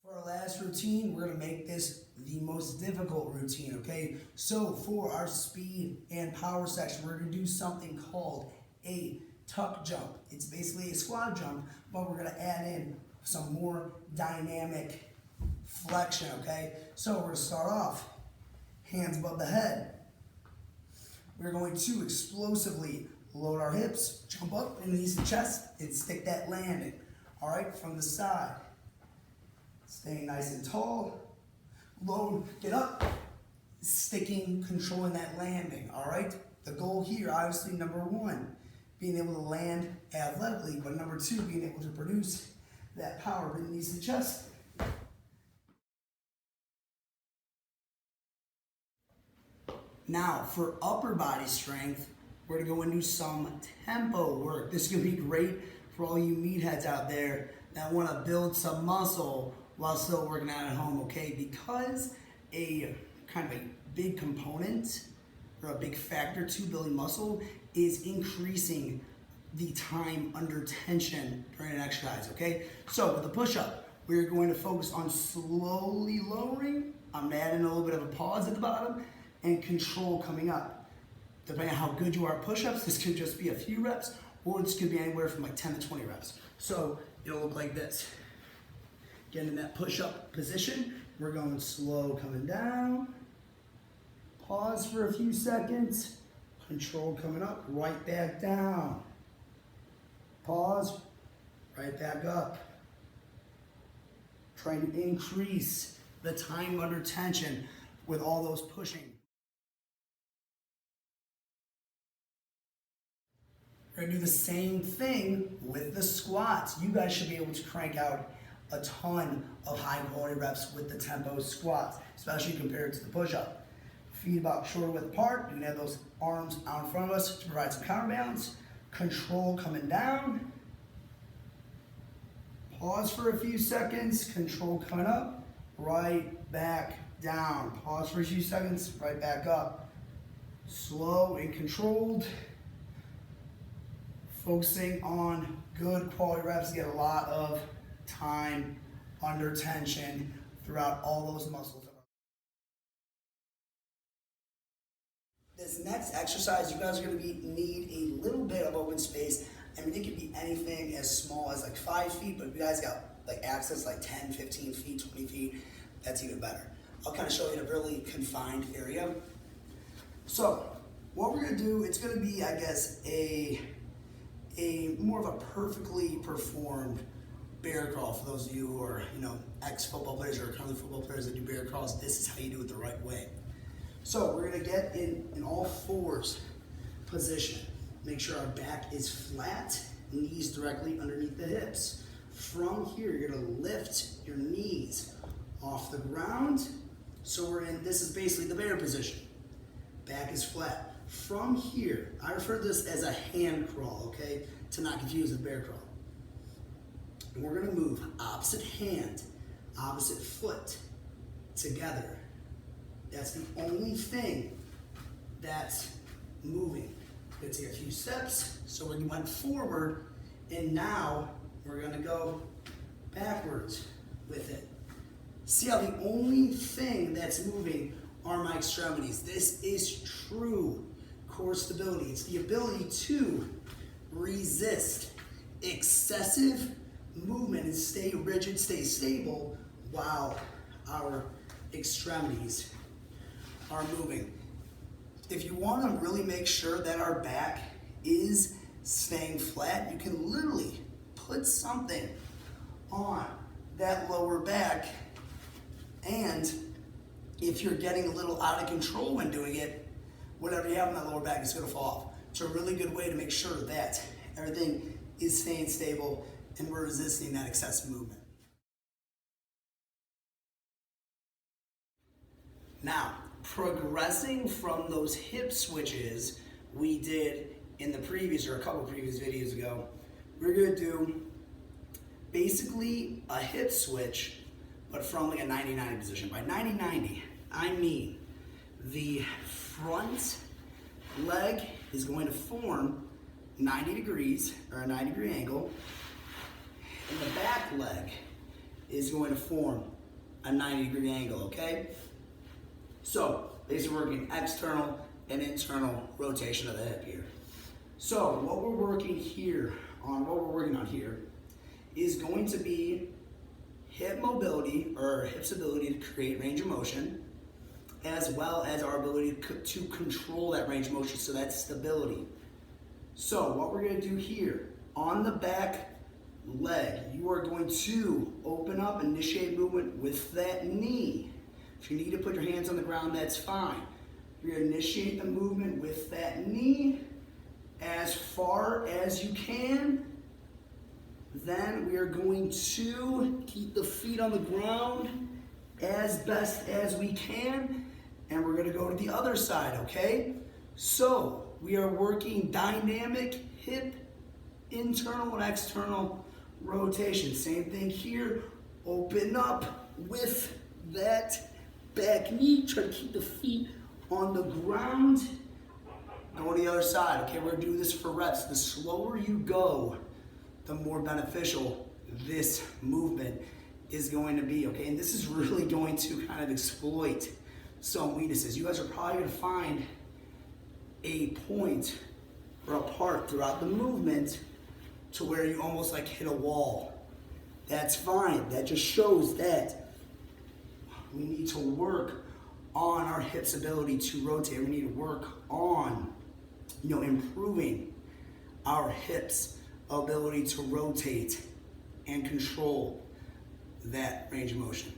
For our last routine, we're gonna make this the most difficult routine, okay? So for our speed and power section, we're gonna do something called a tuck jump. It's basically a squat jump, but we're gonna add in some more dynamic flexion, okay? So we're gonna start off, hands above the head. We're going to explosively load our hips, jump up and knees to chest, and stick that landing. All right, from the side. Staying nice and tall. Load, get up. Sticking, controlling that landing, all right? The goal here, obviously, number one, being able to land athletically, but number two, being able to produce that power, bring knees to chest. Now, for upper body strength, we're gonna go and do some tempo work. This is gonna be great for all you meatheads out there that wanna build some muscle while still working out at home, okay? Because a kind of a big component or a big factor to building muscle is increasing the time under tension during an exercise, okay? So with the push-up, we're going to focus on slowly lowering. I'm adding a little bit of a pause at the bottom and control coming up. Depending on how good you are at push-ups, this could just be a few reps, or this could be anywhere from like 10 to 20 reps. So it'll look like this. Getting in that push-up position, we're going slow coming down. Pause for a few seconds. Control coming up, right back down. Pause, right back up. Trying to increase the time under tension with all those pushing. We're gonna do the same thing with the squats. You guys should be able to crank out a ton of high quality reps with the tempo squats, especially compared to the push-up. Feet about shoulder width apart. You can have those arms out in front of us to provide some counterbalance. Control coming down. Pause for a few seconds. Control coming up. Right back down. Pause for a few seconds. Right back up. Slow and controlled. Focusing on good quality reps to get a lot of time under tension throughout all those muscles. This next exercise, you guys are going to need a little bit of open space. I mean, it could be anything as small as like 5 feet, but if you guys got like access like 10, 15 feet, 20 feet, that's even better. I'll kind of show you in a really confined area. So what we're going to do, it's going to be, I guess, a more of a perfectly performed bear crawl. For those of you who are, ex-football players or currently football players that do bear crawls, this is how you do it the right way. So we're gonna get in all fours position. Make sure our back is flat, knees directly underneath the hips. From here, you're gonna lift your knees off the ground. So this is basically the bear position. Back is flat. From here, I refer to this as a hand crawl, okay? To not confuse with bear crawl. And we're gonna move opposite hand, opposite foot together. That's the only thing that's moving. We're gonna take a few steps. So we went forward, and now we're gonna go backwards with it. See how the only thing that's moving are my extremities. This is true core stability. It's the ability to resist excessive movement and stay rigid, stay stable while our extremities are moving. If you want to really make sure that our back is staying flat, you can literally put something on that lower back, and if you're getting a little out of control when doing it, whatever you have on that lower back is going to fall off. It's a really good way to make sure that everything is staying stable and we're resisting that excessive movement. Now, progressing from those hip switches we did in the previous, or a couple previous videos ago, we're gonna do basically a hip switch, but from like a 90-90 position. By 90-90, I mean the front leg is going to form 90 degrees, or a 90-degree angle, and the back leg is going to form a 90-degree angle, okay? So basically working external and internal rotation of the hip here. So what we're working on here is going to be hip mobility, or hips ability to create range of motion, as well as our ability to control that range of motion, so that's stability. So what we're going to do here, on the back leg, you are going to open up, initiate movement with that knee. If you need to put your hands on the ground, that's fine. You're going to initiate the movement with that knee as far as you can. Then we are going to keep the feet on the ground as best as we can, and we're going to go to the other side, okay? So we are working dynamic hip internal and external rotation. Same thing here. Open up with that back knee. Try to keep the feet on the ground. Go to the other side. Okay, we're going to do this for reps. The slower you go, the more beneficial this movement is going to be, okay? And this is really going to kind of exploit some weaknesses. You guys are probably going to find a point or a part throughout the movement to where you almost like hit a wall. That's fine. That just shows that we need to work on our hips ability to rotate. We need to work on, improving our hips ability to rotate and control that range of motion.